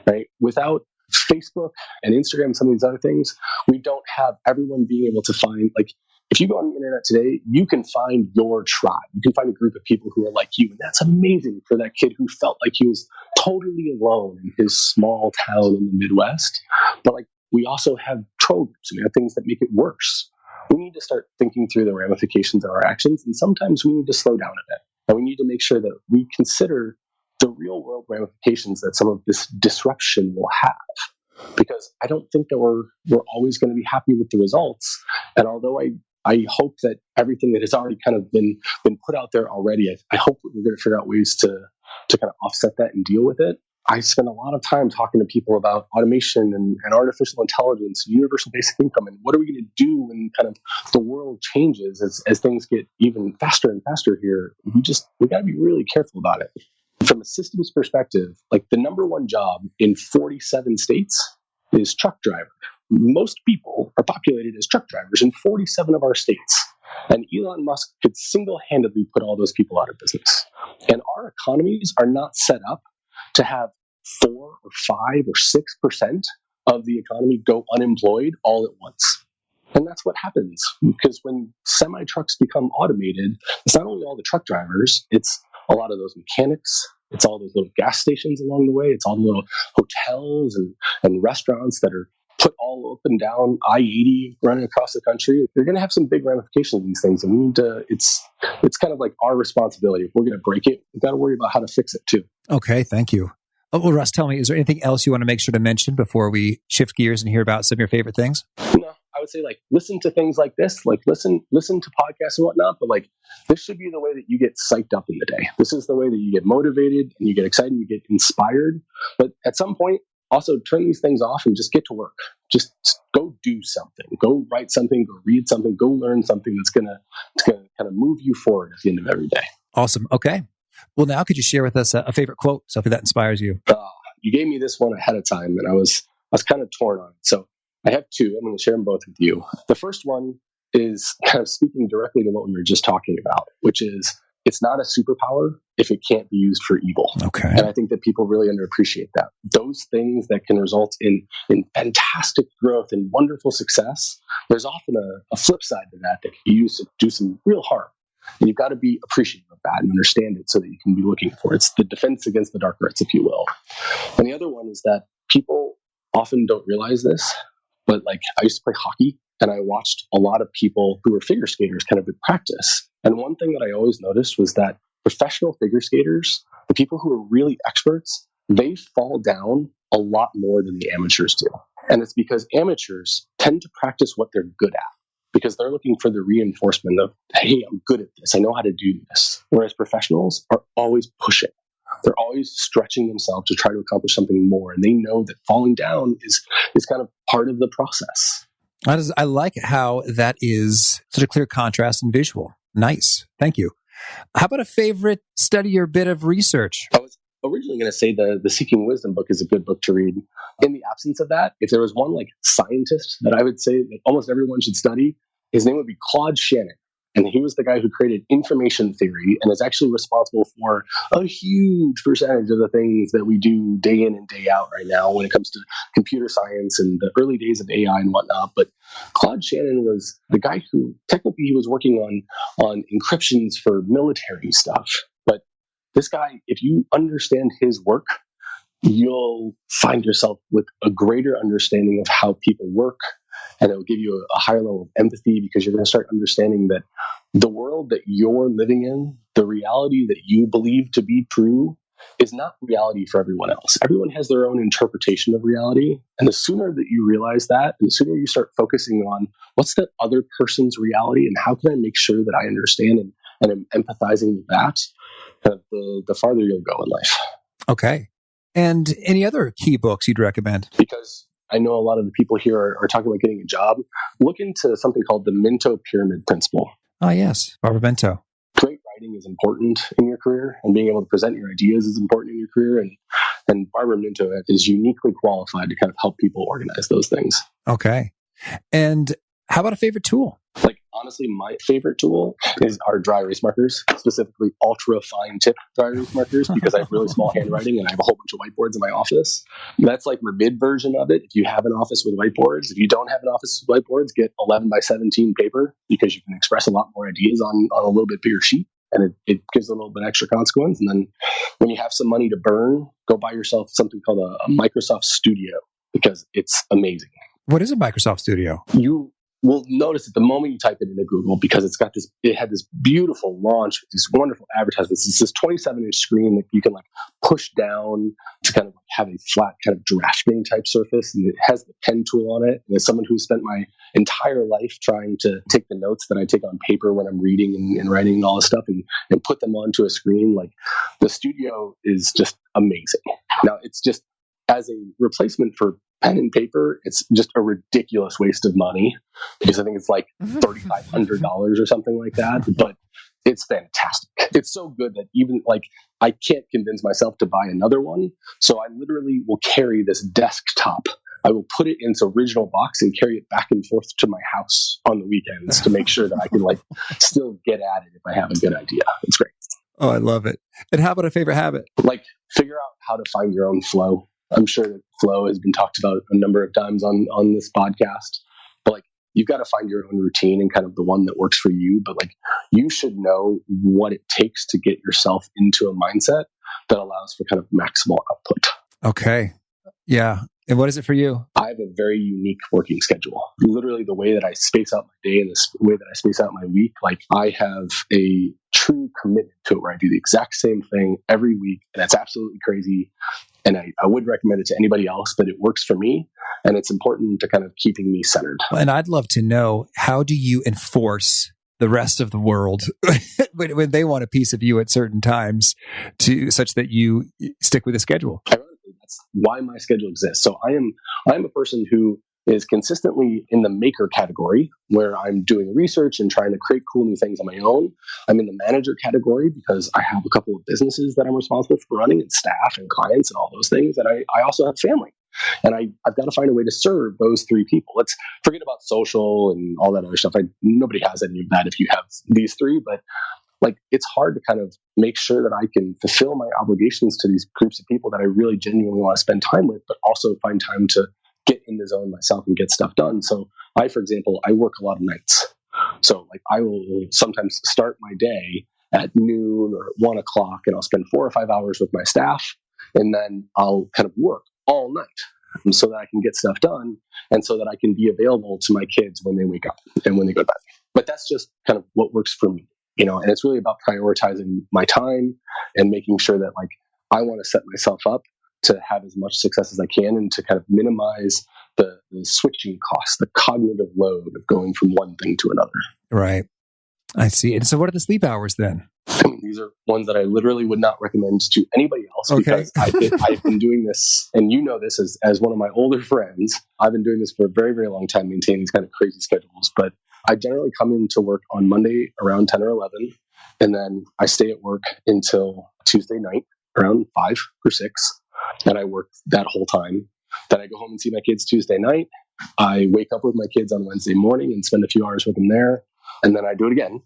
right? Without Facebook and Instagram and some of these other things, we don't have everyone being able to find, like, if you go on the internet today, you can find your tribe. You can find a group of people who are like you. And that's amazing for that kid who felt like he was totally alone in his small town in the Midwest. But like, we also have troll groups and we have things that make it worse. We need to start thinking through the ramifications of our actions. And sometimes we need to slow down a bit. And we need to make sure that we consider the real world ramifications that some of this disruption will have. Because I don't think that we're always going to be happy with the results. And although I hope that everything that has already kind of been put out there already, I hope that we're going to figure out ways to kind of offset that and deal with it. I spend a lot of time talking to people about automation and artificial intelligence, universal basic income, and what are we going to do when kind of the world changes as things get even faster and faster here. We got to be really careful about it. From a systems perspective, like, the number one job in 47 states is truck driver. Most people are populated as truck drivers in 47 of our states. And Elon Musk could single-handedly put all those people out of business. And our economies are not set up to have 4 or 5 or 6% of the economy go unemployed all at once. And that's what happens, because when semi-trucks become automated, it's not only all the truck drivers, it's a lot of those mechanics, it's all those little gas stations along the way, it's all the little hotels and restaurants that are put all up and down I-80 running across the country. You're going to have some big ramifications of these things, and we need to. It's kind of like our responsibility. If we're going to break it, we've got to worry about how to fix it too. Okay, thank you. Oh, well, Russ, tell me, is there anything else you want to make sure to mention before we shift gears and hear about some of your favorite things? No, I would say, like, listen to things like this, like listen to podcasts and whatnot. But like, this should be the way that you get psyched up in the day. This is the way that you get motivated and you get excited and you get inspired. But at some point, also turn these things off and just get to work. Just go do something. Go write something. Go read something. Go learn something that's gonna kind of move you forward at the end of every day. Awesome. Okay. Well, now could you share with us a favorite quote, something that inspires you? You gave me this one ahead of time, and I was kind of torn on it. So I have two. I'm going to share them both with you. The first one is kind of speaking directly to what we were just talking about, which is, it's not a superpower if it can't be used for evil. Okay. And I think that people really underappreciate that. Those things that can result in fantastic growth and wonderful success, there's often a flip side to that can be used to do some real harm. And you've got to be appreciative of that and understand it so that you can be looking for it. It's the defense against the dark arts, if you will. And the other one is that people often don't realize this, but like, I used to play hockey. and I watched a lot of people who were figure skaters kind of in practice. And one thing that I always noticed was that professional figure skaters, the people who are really experts, they fall down a lot more than the amateurs do. And it's because amateurs tend to practice what they're good at, because they're looking for the reinforcement of, hey, I'm good at this. I know how to do this. Whereas professionals are always pushing. They're always stretching themselves to try to accomplish something more. And they know that falling down is kind of part of the process. I like how that is such a clear contrast and visual. Nice. Thank you. How about a favorite study or bit of research? I was originally going to say the Seeking Wisdom book is a good book to read. In the absence of that, if there was one like scientist that I would say that almost everyone should study, his name would be Claude Shannon. And he was the guy who created information theory and is actually responsible for a huge percentage of the things that we do day in and day out right now when it comes to computer science and the early days of AI and whatnot. But Claude Shannon was the guy who technically he was working on encryptions for military stuff. But this guy, if you understand his work, you'll find yourself with a greater understanding of how people work. And it will give you a higher level of empathy, because you're going to start understanding that the world that you're living in, the reality that you believe to be true, is not reality for everyone else. Everyone has their own interpretation of reality. And the sooner that you realize that, and the sooner you start focusing on what's that other person's reality and how can I make sure that I understand and am empathizing with that, the farther you'll go in life. Okay. And any other key books you'd recommend? Because I know a lot of the people here are talking about getting a job. Look into something called the Minto Pyramid Principle. Oh, yes. Barbara Minto. Great writing is important in your career, and being able to present your ideas is important in your career. And Barbara Minto is uniquely qualified to kind of help people organize those things. Okay. And how about a favorite tool? Like, honestly, my favorite tool is our dry erase markers, specifically ultra fine tip dry erase markers, because I have really small handwriting and I have a whole bunch of whiteboards in my office. That's like my mid version of it. If you have an office with whiteboards, if you don't have an office with whiteboards, get 11 by 17 paper, because you can express a lot more ideas on a little bit bigger sheet, and it gives a little bit extra consequence. And then when you have some money to burn, go buy yourself something called a Microsoft Studio, because it's amazing. What is a Microsoft Studio? You will notice at the moment you type it into Google, because it had this beautiful launch with these wonderful advertisements. It's this 27-inch screen that you can like push down to kind of like have a flat kind of drafting type surface, and it has the pen tool on it. And as someone who spent my entire life trying to take the notes that I take on paper when I'm reading and writing and all this stuff and put them onto a screen, like the Studio is just amazing. Now it's just, as a replacement for pen and paper, it's just a ridiculous waste of money, because I think it's like $3,500 or something like that. But it's fantastic. It's so good that even like I can't convince myself to buy another one. So I literally will carry this desktop. I will put it in its original box and carry it back and forth to my house on the weekends to make sure that I can like still get at it if I have a good idea. It's great. Oh, I love it. And how about a favorite habit? Like, figure out how to find your own flow. I'm sure that flow has been talked about a number of times on this podcast, but like, you've got to find your own routine and kind of the one that works for you. But like, you should know what it takes to get yourself into a mindset that allows for kind of maximal output. Okay. Yeah. And what is it for you? I have a very unique working schedule. Literally, the way that I space out my day and the way that I space out my week, like I have a true commitment to it where I do the exact same thing every week. And that's absolutely crazy. And I would recommend it to anybody else, but it works for me. And it's important to kind of keeping me centered. And I'd love to know, how do you enforce the rest of the world when they want a piece of you at certain times, to such that you stick with the schedule? Ironically, that's why my schedule exists. So I'm a person who is consistently in the maker category, where I'm doing research and trying to create cool new things on my own. I'm in the manager category because I have a couple of businesses that I'm responsible for running, and staff and clients and all those things. And I also have family. And I've got to find a way to serve those three people. Let's forget about social and all that other stuff. Nobody has any of that if you have these three, but like, it's hard to kind of make sure that I can fulfill my obligations to these groups of people that I really genuinely want to spend time with, but also find time to get in the zone myself and get stuff done. So for example, I work a lot of nights. So like, I will sometimes start my day at noon or 1 o'clock, and I'll spend 4 or 5 hours with my staff, and then I'll kind of work all night. so that I can get stuff done and so that I can be available to my kids when they wake up and when they go to bed. But that's just kind of what works for me, and it's really about prioritizing my time and making sure that like I want to set myself up to have as much success as I can and to kind of minimize the switching costs, the cognitive load of going from one thing to another. Right. I see. And so what are the sleep hours then? I mean, these are ones that I literally would not recommend to anybody else because I've been doing this, and you know this as one of my older friends. I've been doing this for a very, very long time, maintaining these kind of crazy schedules. But I generally come into work on Monday around 10 or 11, and then I stay at work until Tuesday night around 5 or 6, and I work that whole time. Then I go home and see my kids Tuesday night. I wake up with my kids on Wednesday morning and spend a few hours with them there, and then I do it again.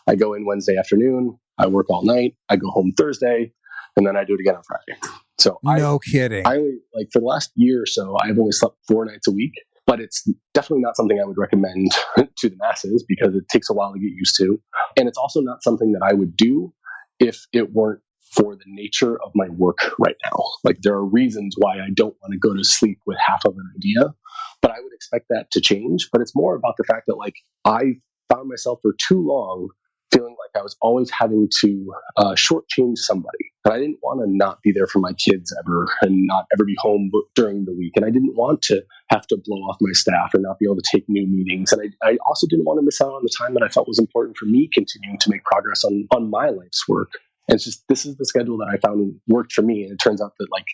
I go in Wednesday afternoon, I work all night, I go home Thursday, and then I do it again on Friday. So kidding. I only, like for the last year or so, I've only slept 4 nights a week, but it's definitely not something I would recommend to the masses because it takes a while to get used to. And it's also not something that I would do if it weren't for the nature of my work right now. Like there are reasons why I don't want to go to sleep with half of an idea, but I would expect that to change. But it's more about the fact that like I found myself for too long feeling like I was always having to shortchange somebody. And I didn't want to not be there for my kids ever and not ever be home during the week. And I didn't want to have to blow off my staff or not be able to take new meetings. And I also didn't want to miss out on the time that I felt was important for me continuing to make progress on my life's work. And it's just, this is the schedule that I found worked for me. And it turns out that like,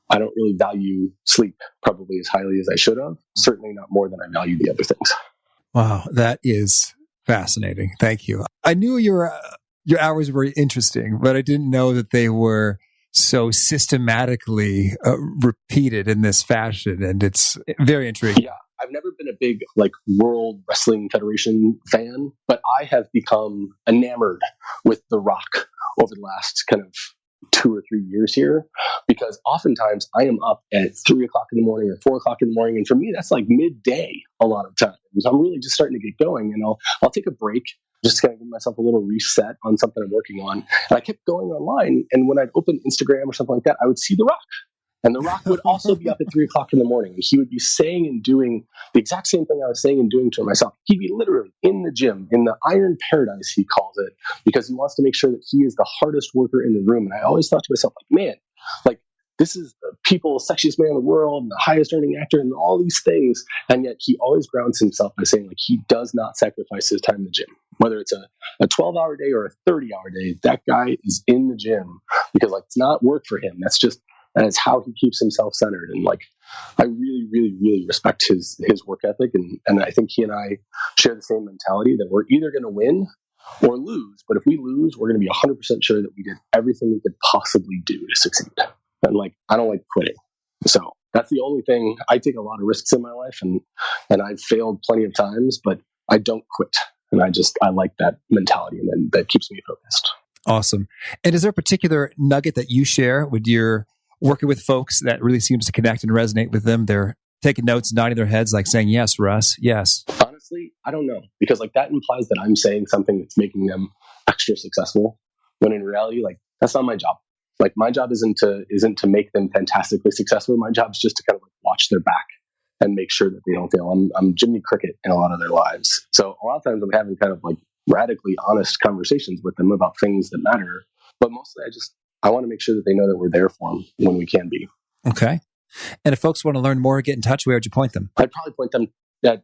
I don't really value sleep probably as highly as I should have. Certainly not more than I value the other things. Wow. That is fascinating. Thank you. I knew your hours were interesting, but I didn't know that they were so systematically repeated in this fashion. And it's very intriguing. Yeah. I've never been a big like World Wrestling Federation fan, but I have become enamored with The Rock over the last kind of 2 or 3 years here, because oftentimes I am up at 3 o'clock in the morning or 4 o'clock in the morning. And for me, that's like midday a lot of times. I'm really just starting to get going, and I'll take a break just to kind of give myself a little reset on something I'm working on. And I kept going online, and when I'd open Instagram or something like that, I would see The Rock. And The Rock would also be up at 3 o'clock in the morning. He would be saying and doing the exact same thing I was saying and doing to myself. He'd be literally in the gym, in the iron paradise, he calls it, because he wants to make sure that he is the hardest worker in the room. And I always thought to myself, like, man, like this is the people's sexiest man in the world, and the highest earning actor, and all these things. And yet he always grounds himself by saying, like, he does not sacrifice his time in the gym. Whether it's a 12-hour day or a 30-hour day, that guy is in the gym because, like, it's not work for him. And it's how he keeps himself centered. And like, I really, really, really respect his work ethic. And I think he and I share the same mentality that we're either going to win or lose. But if we lose, we're going to be 100% sure that we did everything we could possibly do to succeed. And like, I don't like quitting. So that's the only thing. I take a lot of risks in my life, and I've failed plenty of times, but I don't quit. And I like that mentality, and that keeps me focused. Awesome. And is there a particular nugget that you share with your working with folks that really seems to connect and resonate with them? They're taking notes, nodding their heads, like saying, yes, Russ, yes. Honestly, I don't know, because like that implies that I'm saying something that's making them extra successful, when in reality, like that's not my job. Like my job isn't to make them fantastically successful. My job is just to kind of like watch their back and make sure that they don't fail. I'm Jiminy Cricket in a lot of their lives. So a lot of times I'm having kind of like radically honest conversations with them about things that matter. But mostly I want to make sure that they know that we're there for them when we can be. Okay. And if folks want to learn more, get in touch, where would you point them? I'd probably point them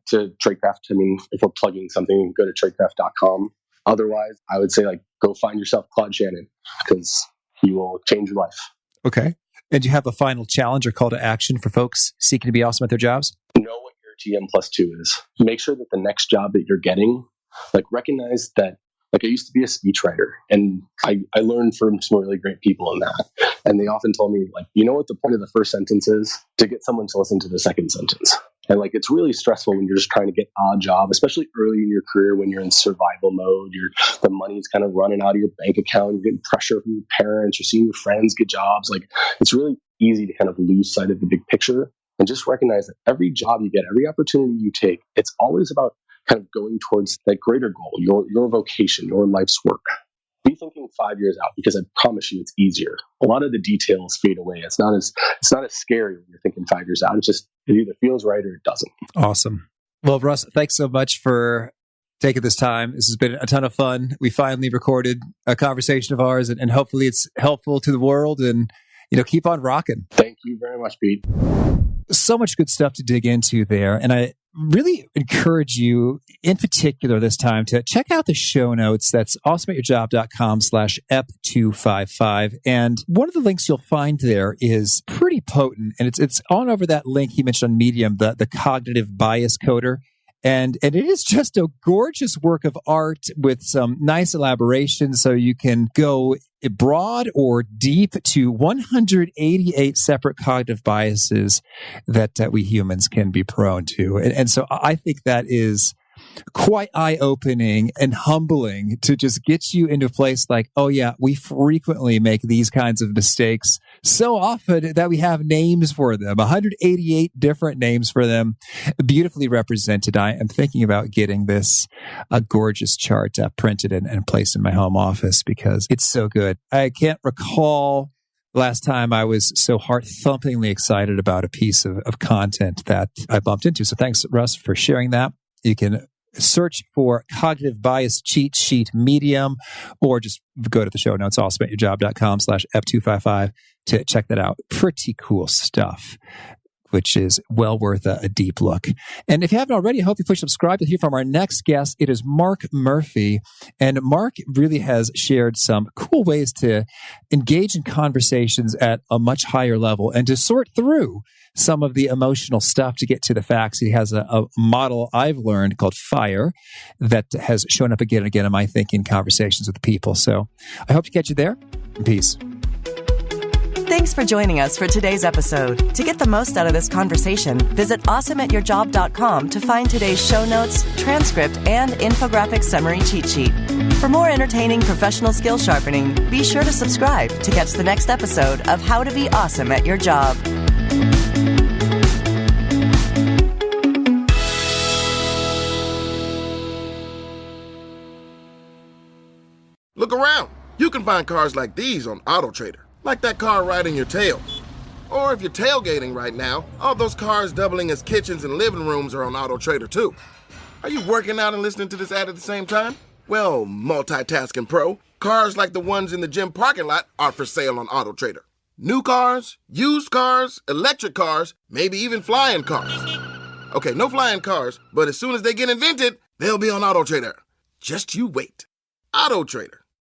to Tradecraft. I mean, if we're plugging something, go to tradecraft.com. Otherwise, I would say like go find yourself Claude Shannon, because he will change your life. Okay. And do you have a final challenge or call to action for folks seeking to be awesome at their jobs? Know what your TM+2 is. Make sure that the next job that you're getting, like recognize that, like I used to be a speechwriter, and I learned from some really great people in that. And they often told me, like, you know what the point of the first sentence is? To get someone to listen to the second sentence. And like, it's really stressful when you're just trying to get an odd job, especially early in your career when you're in survival mode. The money's kind of running out of your bank account. You're getting pressure from your parents. You're seeing your friends get jobs. Like, it's really easy to kind of lose sight of the big picture, and just recognize that every job you get, every opportunity you take, it's always about kind of going towards that greater goal, your vocation, your life's work. Be thinking 5 years out, because I promise you it's easier. A lot of the details fade away. It's not as scary when you're thinking 5 years out. It either feels right or it doesn't. Awesome. Well, Russ, thanks so much for taking this time. This has been a ton of fun. We finally recorded a conversation of ours, and hopefully it's helpful to the world, and keep on rocking. Thank you very much, Pete. So much good stuff to dig into there. And I really encourage you in particular this time to check out the show notes. That's awesomeatyourjob.com/ep255. And one of the links you'll find there is pretty potent. And it's on over that link he mentioned on Medium, the cognitive bias coder. And it is just a gorgeous work of art with some nice elaboration, so you can go broad or deep to 188 separate cognitive biases that we humans can be prone to. And so I think that is quite eye-opening and humbling to just get you into a place like, oh yeah, we frequently make these kinds of mistakes so often that we have names for them, 188 different names for them, beautifully represented. I am thinking about getting this gorgeous chart printed and placed in my home office because it's so good. I can't recall last time I was so heart-thumpingly excited about a piece of content that I bumped into. So thanks, Russ, for sharing that. You can search for Cognitive Bias Cheat Sheet Medium, or just go to the show notes, awesomeatyourjob.com/ep255 to check that out. Pretty cool stuff, which is well worth a deep look. And if you haven't already, I hope you push subscribe to hear from our next guest. It is Mark Murphy. And Mark really has shared some cool ways to engage in conversations at a much higher level and to sort through some of the emotional stuff to get to the facts. He has a model I've learned called FIRE that has shown up again and again in my thinking conversations with people. So I hope to catch you there. Peace. Thanks for joining us for today's episode. To get the most out of this conversation, visit awesomeatyourjob.com to find today's show notes, transcript, and infographic summary cheat sheet. For more entertaining professional skill sharpening, be sure to subscribe to catch the next episode of How to Be Awesome at Your Job. Look around. You can find cars like these on AutoTrader. Like that car riding your tail. Or if you're tailgating right now, all those cars doubling as kitchens and living rooms are on AutoTrader too. Are you working out and listening to this ad at the same time? Well, multitasking pro, cars like the ones in the gym parking lot are for sale on AutoTrader. New cars, used cars, electric cars, maybe even flying cars. Okay, no flying cars, but as soon as they get invented, they'll be on AutoTrader. Just you wait. AutoTrader.